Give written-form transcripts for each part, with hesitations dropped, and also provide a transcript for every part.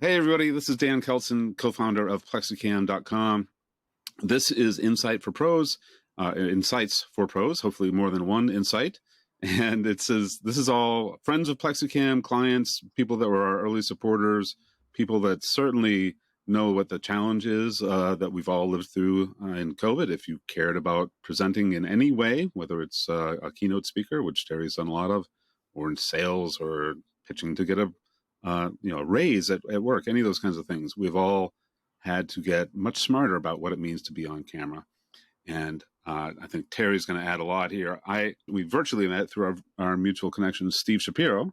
Hey, everybody, this is Dan Keldsen, co-founder of Plexicam.com. This is Insight for Pros, Insights for Pros, hopefully more than one insight. And it says this is all friends of Plexicam, clients, people that were our early supporters, people that certainly know what the challenge is that we've all lived through in COVID. If you cared about presenting in any way, whether it's a keynote speaker, which Terry's done a lot of, or in sales or pitching to get a raise at work, any of those kinds of things. We've all had to get much smarter about what it means to be on camera. And I think Terry's going to add a lot here. We virtually met through our mutual connection, Steve Shapiro,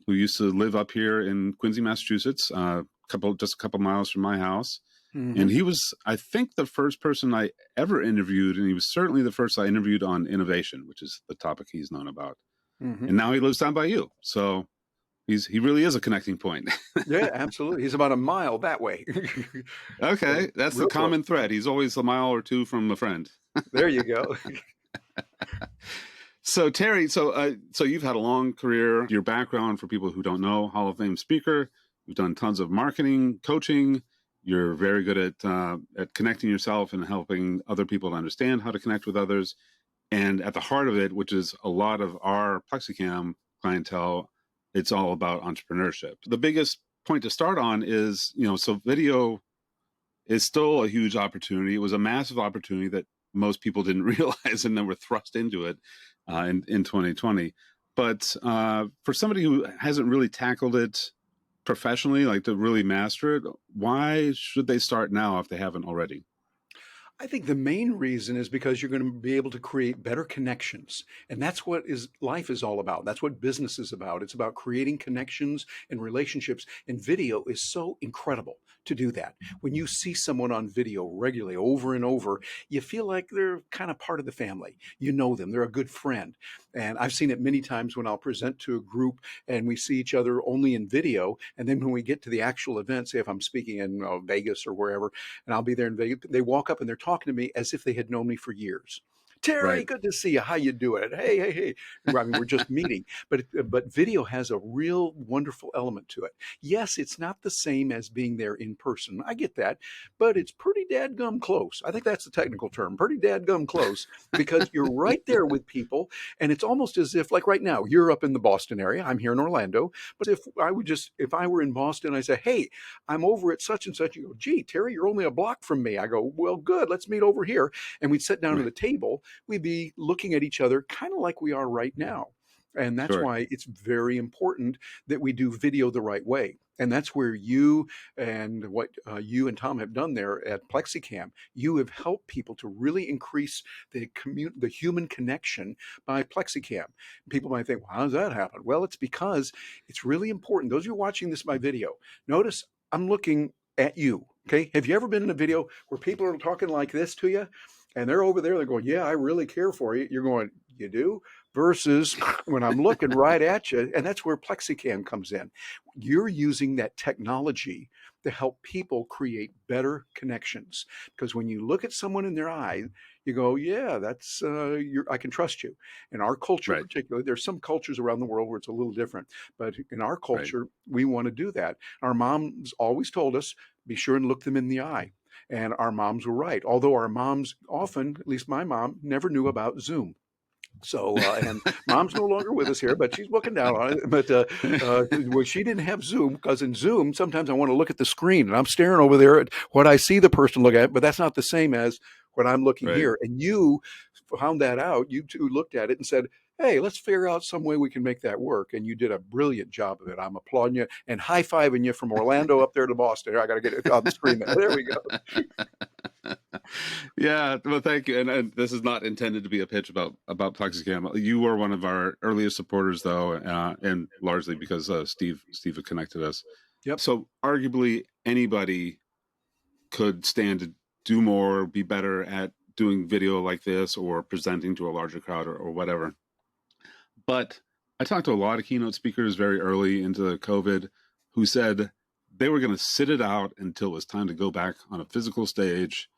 who used to live up here in Quincy, Massachusetts, just a couple miles from my house. Mm-hmm. And he was, I think, the first person I ever interviewed, and he was certainly the first I interviewed on innovation, which is the topic he's known about. Mm-hmm. And now he lives down by you. So he really is a connecting point. Yeah, absolutely. He's about a mile that way. Okay, that's the common thread. He's always a mile or two from a friend. There you go. So Terry, so you've had a long career. Your background, for people who don't know, Hall of Fame speaker. You've done tons of marketing, coaching. You're very good at connecting yourself and helping other people to understand how to connect with others. And at the heart of it, which is a lot of our Plexicam clientele, it's all about entrepreneurship. The biggest point to start on is, so video is still a huge opportunity. It was a massive opportunity that most people didn't realize and then were thrust into it in 2020. But for somebody who hasn't really tackled it professionally, like to really master it, why should they start now if they haven't already? I think the main reason is because you're going to be able to create better connections. And that's what life is all about. That's what business is about. It's about creating connections and relationships. And video is so incredible to do that. When you see someone on video regularly over and over, you feel like they're kind of part of the family. You know them. They're a good friend. And I've seen it many times when I'll present to a group and we see each other only in video. And then when we get to the actual event, say if I'm speaking in Vegas or wherever, and I'll be there in Vegas, they walk up and they're talking to me as if they had known me for years. Terry, right. Good to see you. How you doing? Hey. I mean, we're just meeting. But video has a real wonderful element to it. Yes, it's not the same as being there in person. I get that. But it's pretty dadgum close. I think that's the technical term. Pretty dadgum close because you're right there with people. And it's almost as if, like right now, you're up in the Boston area. I'm here in Orlando. But if I were in Boston, I say, hey, I'm over at such and such. You go, gee, Terry, you're only a block from me. I go, well, good. Let's meet over here. And we'd sit down at the table. We'd be looking at each other kind of like we are right now. And that's why it's very important that we do video the right way. And that's where you and what you and Tom have done there at Plexicam, you have helped people to really increase the human connection by Plexicam. People might think, well, how does that happen? Well, it's because it's really important. Those of you watching this by video, notice I'm looking at you. Okay. Have you ever been in a video where people are talking like this to you? And they're over there, they're going, yeah, I really care for you. You're going, you do? Versus when I'm looking right at you, and that's where Plexicam comes in. You're using that technology to help people create better connections. Because when you look at someone in their eye, you go, yeah, that's, I can trust you. In our culture, particularly, there's some cultures around the world where it's a little different. But in our culture, we want to do that. Our moms always told us, be sure and look them in the eye. And our moms were right. Although our moms often, at least my mom, never knew about Zoom. So, and mom's no longer with us here, but she's looking down on it. But well, she didn't have Zoom because in Zoom, sometimes I want to look at the screen and I'm staring over there at what I see the person look at, but that's not the same as what I'm looking here. And you found that out. You two looked at it and said, hey, let's figure out some way we can make that work. And you did a brilliant job of it. I'm applauding you and high-fiving you from Orlando up there to Boston. I got to get it on the screen there. There we go. Yeah, well, thank you. And this is not intended to be a pitch about Plexicam. You were one of our earliest supporters, though, and largely because Steve had connected us. Yep. So arguably anybody could stand to do more, be better at doing video like this or presenting to a larger crowd or whatever. But I talked to a lot of keynote speakers very early into COVID who said they were going to sit it out until it was time to go back on a physical stage.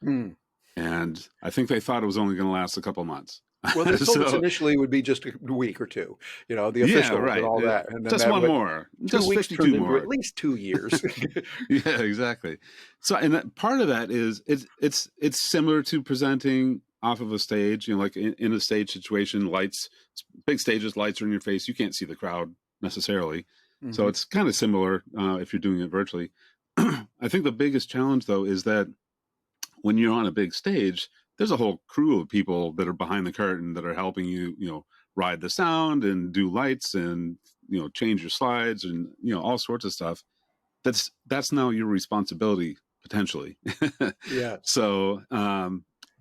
And I think they thought it was only going to last a couple months. Well, they told us So initially it would be just a week or 2, the yeah, officials and right. all that, and then Just that one went more, 2 just weeks turned 52 into at more. least 2 years. Yeah, exactly. So, and that, part of that is it's similar to presenting off of a stage. Like in a stage situation, lights, big stages, lights are in your face. You can't see the crowd necessarily. So Mhm. it's kind of similar if you're doing it virtually. I think the biggest challenge though is that when you're on a big stage, there's a whole crew of people that are behind the curtain that are helping you, ride the sound and do lights and change your slides and all sorts of stuff. That's now your responsibility potentially. Yes. So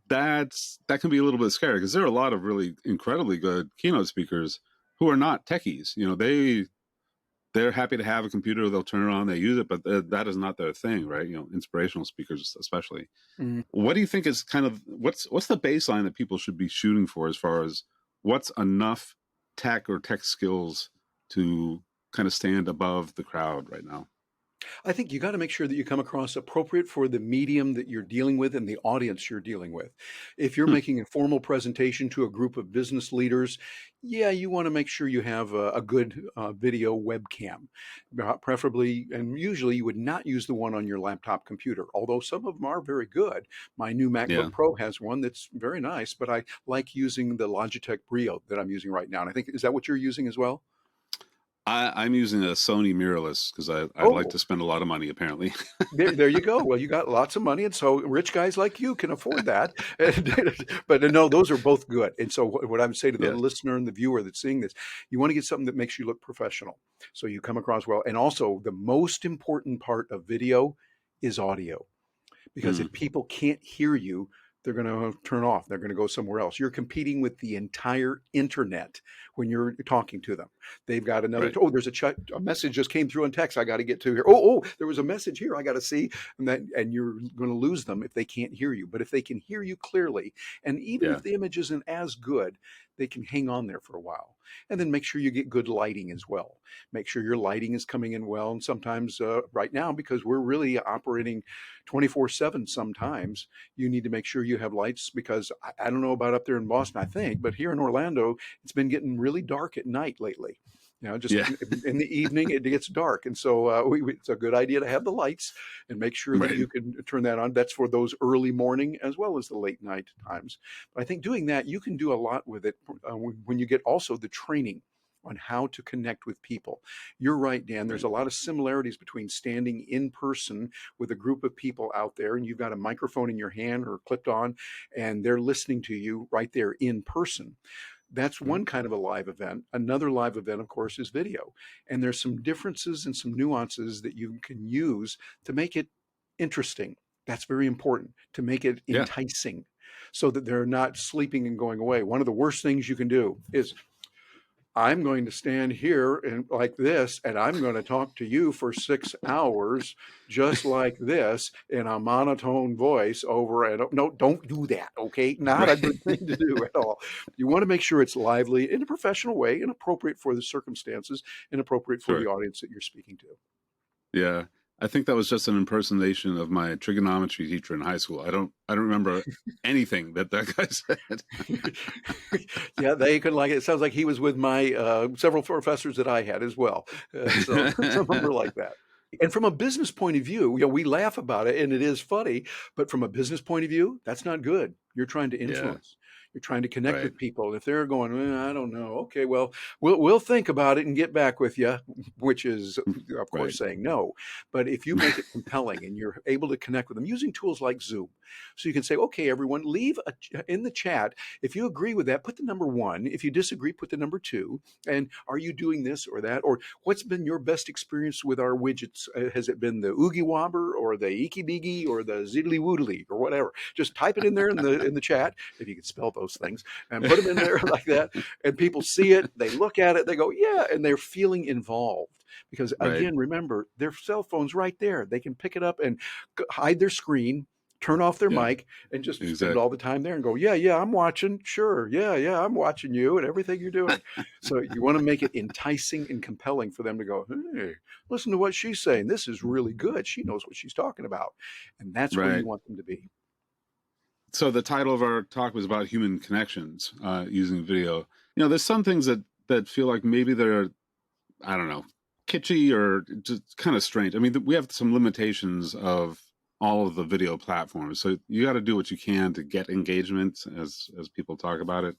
that can be a little bit scary because there are a lot of really incredibly good keynote speakers who are not techies. They're happy to have a computer, they'll turn it on, they use it, but that is not their thing, right? Inspirational speakers especially. Mm. What do you think is kind of what's the baseline that people should be shooting for as far as what's enough tech or tech skills to kind of stand above the crowd right now? I think you gotta make sure that you come across appropriate for the medium that you're dealing with and the audience you're dealing with. If you're Hmm. making a formal presentation to a group of business leaders, yeah, you wanna make sure you have a good, video webcam, preferably and usually you would not use the one on your laptop computer, although some of them are very good. My new Yeah. MacBook Pro has one that's very nice, but I like using the Logitech Brio that I'm using right now, and I think is that what you're using as well? I'm using a Sony mirrorless because I'd like Oh. to spend a lot of money apparently. There you go. Well, you got lots of money, and so rich guys like you can afford that. But no, those are both good. And so what I would say to the Yes. listener and the viewer that's seeing this, you want to get something that makes you look professional, so you come across well. And also, the most important part of video is audio. Because Mm, if people can't hear you, they're going to turn off. They're going to go somewhere else. You're competing with the entire internet when you're talking to them. They've got another. right. Oh, there's a message just came through on text. I got to get to here. Oh, there was a message here. I got to see, and you're going to lose them if they can't hear you. But if they can hear you clearly, and even Yeah. if the image isn't as good, they can hang on there for a while. And then make sure you get good lighting as well. Make sure your lighting is coming in well. And sometimes, right now, because we're really operating 24/7 sometimes, you need to make sure you have lights because I don't know about up there in Boston, I think, but here in Orlando, it's been getting really dark at night lately. Just Yeah. in the evening, it gets dark. And so it's a good idea to have the lights and make sure that Right. you can turn that on. That's for those early morning as well as the late night times. But I think doing that, you can do a lot with it when you get also the training on how to connect with people. You're right, Dan. There's Right. a lot of similarities between standing in person with a group of people out there and you've got a microphone in your hand or clipped on and they're listening to you right there in person. That's Right. one kind of a live event. Another live event, of course, is video. And there's some differences and some nuances that you can use to make it interesting. That's very important to make it Yeah. enticing so that they're not sleeping and going away. One of the worst things you can do is I'm going to stand here and like this, and I'm going to talk to you for 6 hours, just like this, in a monotone voice over and no, don't do that. Okay. Not a Right. good thing to do at all. You want to make sure it's lively in a professional way and appropriate for the circumstances and appropriate for the Sure. audience that you're speaking to. Yeah. I think that was just an impersonation of my trigonometry teacher in high school. I don't remember anything that guy said. Yeah, they could like it. It sounds like he was with my several professors that I had as well. So some of them were like that. And from a business point of view, we laugh about it and it is funny, but from a business point of view, that's not good. You're trying to Yeah. influence. You're trying to connect Right. with people. If they're going, I don't know. Okay, well, we'll think about it and get back with you, which is, of Right. course, saying no. But if you make it compelling and you're able to connect with them using tools like Zoom, so you can say, okay, everyone, leave in the chat. If you agree with that, put the number 1. If you disagree, put the number 2. And are you doing this or that? Or what's been your best experience with our widgets? Has it been the Oogie Wobber or the Eeky Beaky or the Ziddly Woodly or whatever? Just type it in there in the chat if you can spell those things and put them in there like that. And people see it, they look at it, they go, yeah, and they're feeling involved. Because Right. again, remember, their cell phone's right there. They can pick it up and hide their screen, turn off their Yeah. mic, and just spend all Exactly. the time there and go, yeah, I'm watching. Sure. Yeah, I'm watching you and everything you're doing. So you want to make it enticing and compelling for them to go, hey, listen to what she's saying. This is really good. She knows what she's talking about. And that's where you Right. want them to be. So the title of our talk was about human connections using video. There's some things that feel like maybe they're, I don't know, kitschy or just kind of strange. I mean, we have some limitations of all of the video platforms, so you got to do what you can to get engagement as people talk about it,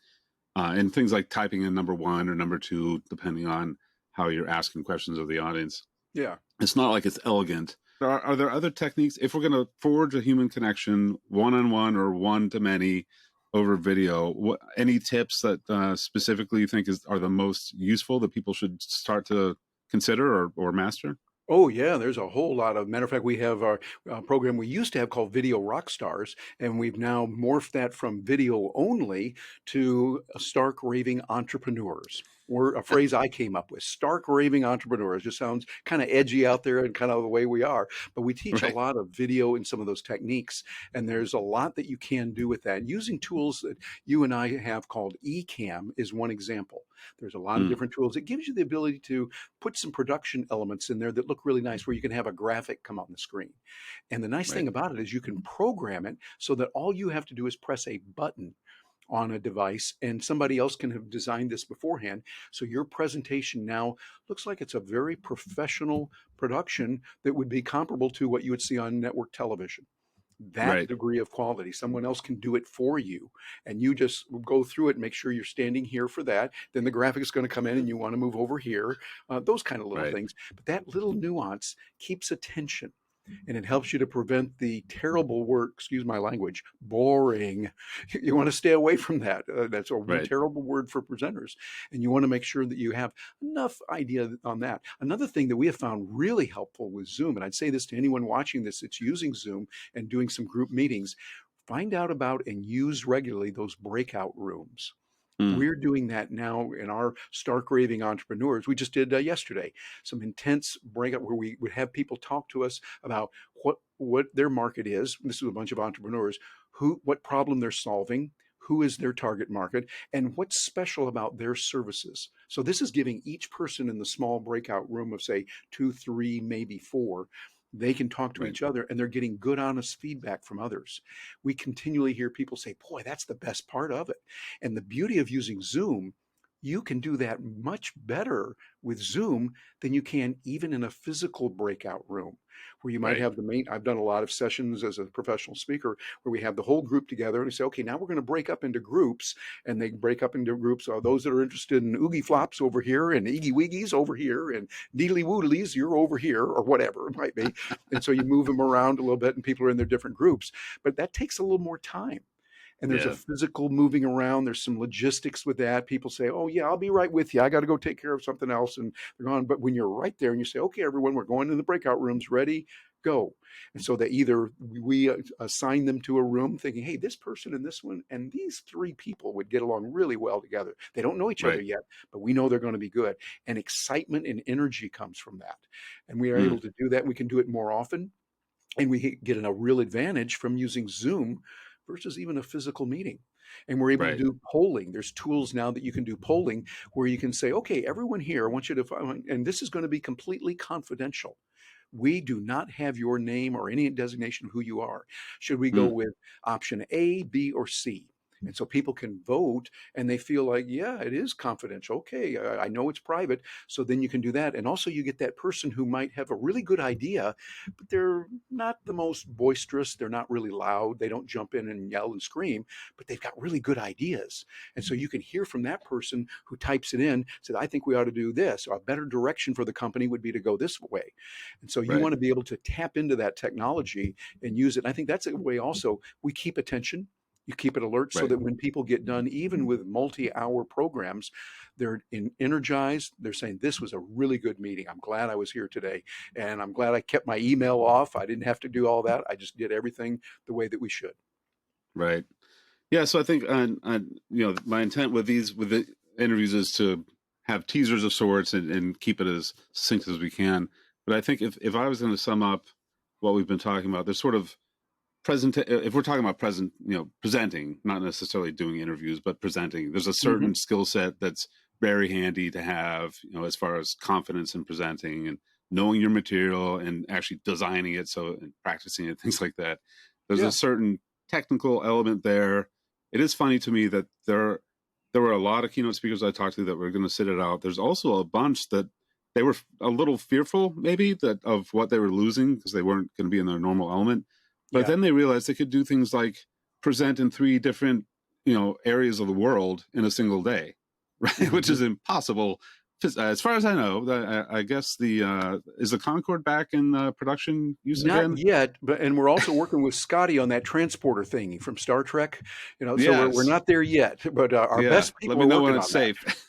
and things like typing in number one or number two, depending on how you're asking questions of the audience. Yeah. It's not like it's elegant. Are there other techniques if we're going to forge a human connection, one-on-one or one-to-many over video? Any tips that specifically you think are the most useful that people should start to consider or master? Oh yeah, there's a whole lot of matter of fact, we have our program we used to have called Video Rock Stars, and we've now morphed that from video only to stark raving entrepreneurs. Or a phrase I came up with, stark raving entrepreneurs. Just sounds kind of edgy out there and kind of the way we are. But we teach a Right. lot of video and some of those techniques, and there's a lot that you can do with that. Using tools that you and I have called eCam is one example. There's a lot of Mm, different tools. It gives you the ability to put some production elements in there that look really nice, where you can have a graphic come on the screen. And the nice right. thing about it is you can program it so that all you have to do is press a button on a device, and somebody else can have designed this beforehand. So your presentation now looks like it's a very professional production that would be comparable to what you would see on network television. That Right. degree of quality, someone else can do it for you, and you just go through it and make sure you're standing here for that. Then the graphic is going to come in and you want to move over here, those kind of little Right. things. But that little nuance keeps attention, and it helps you to prevent the terrible word, excuse my language, boring. You want to stay away from that. That's a Right. terrible word for presenters. And you want to make sure that you have enough idea on that. Another thing that we have found really helpful with Zoom, and I'd say this to anyone watching this that's using Zoom and doing some group meetings, find out about and use regularly those breakout rooms. Mm, We're doing that now in our stark raving entrepreneurs. We just did yesterday some intense breakup where we would have people talk to us about what their market is. This is a bunch of entrepreneurs, what problem they're solving, who is their target market, and what's special about their services. So this is giving each person in the small breakout room of say two, three, maybe four. They can talk to right. each other and they're getting good, honest feedback from others. We continually hear people say, boy, that's the best part of it. And the beauty of using Zoom, you can do that much better with Zoom than you can even in a physical breakout room where you might Right. have the main. I've done a lot of sessions as a professional speaker where we have the whole group together and we say, okay, now we're going to break up into groups, and they break up into groups. Those that are interested in oogie flops over here and iggy wiggies over here and deedly woodlies, you're over here, or whatever it might be. And so you move them around a little bit and people are in their different groups, but that takes a little more time, and there's a Yeah. physical moving around. There's some logistics with that. People say, "Oh yeah, I'll be right with you. I got to go take care of something else," and they're gone. But when you're right there and you say, "Okay, everyone, we're going to the breakout rooms. Ready, go," and so that either we assign them to a room, thinking, "Hey, this person and this one and these three people would get along really well together. They don't know each other Right. yet, but we know they're going to be good." And excitement and energy comes from that, and we are Mm, able to do that. We can do it more often, and we get a real advantage from using Zoom versus even a physical meeting. And we're able to right. do polling. There's tools now that you can do polling where you can say, okay, everyone here, I want you to find, and this is going to be completely confidential. We do not have your name or any designation of who you are. Should we go Mm, with option A, B, or C? And so people can vote and they feel like, yeah, it is confidential. Okay, I know it's private. So then you can do that. And also, you get that person who might have a really good idea, but they're not the most boisterous. They're not really loud. They don't jump in and yell and scream, but they've got really good ideas. And so you can hear from that person who types it in, said, I think we ought to do this. Or a better direction for the company would be to go this way. And so you right. want to be able to tap into that technology and use it. And I think that's a way also we keep attention. You keep it alert so Right. that when people get done, even with multi-hour programs, they're energized. They're saying, this was a really good meeting. I'm glad I was here today. And I'm glad I kept my email off. I didn't have to do all that. I just did everything the way that we should. Right. Yeah, so I think my intent with the interviews is to have teasers of sorts and keep it as succinct as we can. But I think if I was going to sum up what we've been talking about, there's sort of if we're talking about presenting, not necessarily doing interviews, but presenting, there's a Mm-hmm. certain skill set that's very handy to have, as far as confidence in presenting and knowing your material and actually designing it, so and practicing it, things like that. There's a Yeah. certain technical element there. It is funny to me that there were a lot of keynote speakers I talked to that were going to sit it out. There's also a bunch that they were a little fearful, maybe, that of what they were losing because they weren't going to be in their normal element. But Yeah. then they realized they could do things like present in 3 different, areas of the world in a single day, right? Which is impossible. As far as I know, I guess is the Concorde back in production use Not again? yet, but and we're also working with Scotty on that transporter thingy from Star Trek, so we're Yes. not there yet, but our Yeah. best Let people me are know when working it's on that. safe.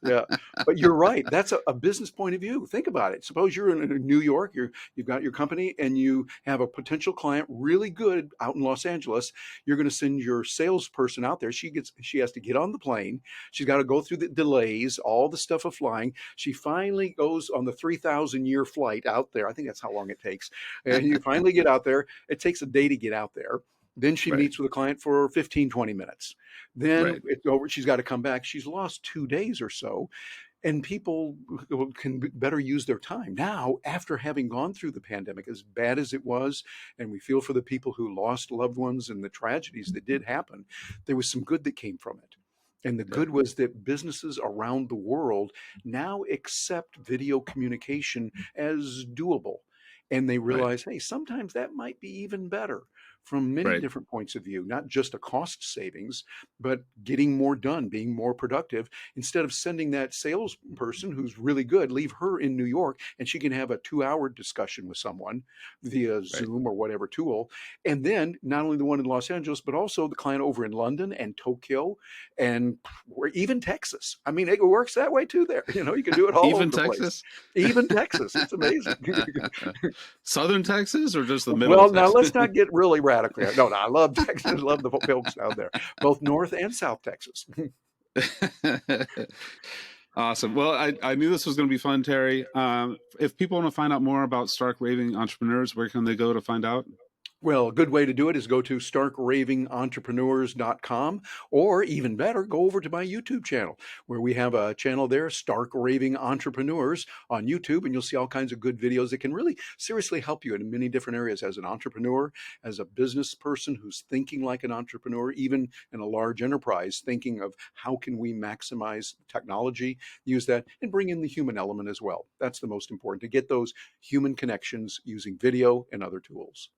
Yeah, but you're right. That's a business point of view. Think about it. Suppose you're in New York, you've got your company and you have a potential client really good out in Los Angeles. You're going to send your salesperson out there. She has to get on the plane. She's got to go through the delays, all the stuff of flying. She finally goes on the 3,000-year flight out there. I think that's how long it takes. And you finally get out there. It takes a day to get out there. Then she Right. meets with a client for 15, 20 minutes. Then Right. it's over. She's got to come back. She's lost 2 days or so, and people can better use their time now after having gone through the pandemic, as bad as it was. And we feel for the people who lost loved ones and the tragedies that did happen. There was some good that came from it. And the Yeah. good was that businesses around the world now accept video communication as doable. And they Right. realize, hey, sometimes that might be even better from many Right. different points of view, not just a cost savings, but getting more done, being more productive. Instead of sending that salesperson who's really good, leave her in New York and she can have a 2-hour discussion with someone via Right. Zoom or whatever tool. And then not only the one in Los Angeles, but also the client over in London and Tokyo and or even Texas. I mean, it works that way too there. You can do it all over Even the place. Texas? Even Texas. It's amazing. Southern Texas or just the middle Well, of now Texas? let's not get really radical here. No, I love Texas. Love the folks down there, both North and South Texas. Awesome. Well, I knew this was going to be fun, Terry. If people want to find out more about Stark Raving Entrepreneurs, where can they go to find out? Well, a good way to do it is go to starkravingentrepreneurs.com, or even better, go over to my YouTube channel where we have a channel there, Stark Raving Entrepreneurs on YouTube, and you'll see all kinds of good videos that can really seriously help you in many different areas as an entrepreneur, as a business person who's thinking like an entrepreneur, even in a large enterprise, thinking of how can we maximize technology, use that, and bring in the human element as well. That's the most important, to get those human connections using video and other tools.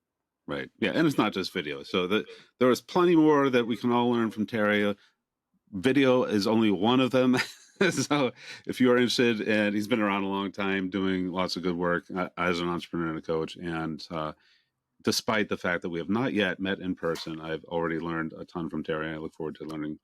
Right. Yeah. And it's not just video. So there is plenty more that we can all learn from Terry. Video is only one of them. So if you are interested, and he's been around a long time doing lots of good work as an entrepreneur and a coach. And despite the fact that we have not yet met in person, I've already learned a ton from Terry. I look forward to learning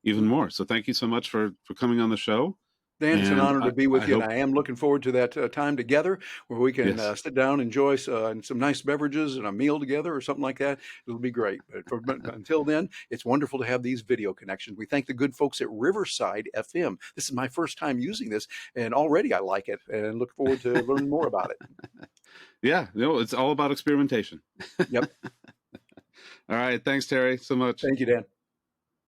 even more. So thank you so much for coming on the show. Dan, it's an And honor to be I with you, and hope, I am looking forward to that time together where we can yes. sit down, enjoy some nice beverages and a meal together or something like that. It'll be great. But until then, it's wonderful to have these video connections. We thank the good folks at Riverside FM. This is my first time using this, and already I like it and look forward to learning more about it. Yeah, it's all about experimentation. Yep. All right. Thanks, Terry, so much. Thank you, Dan.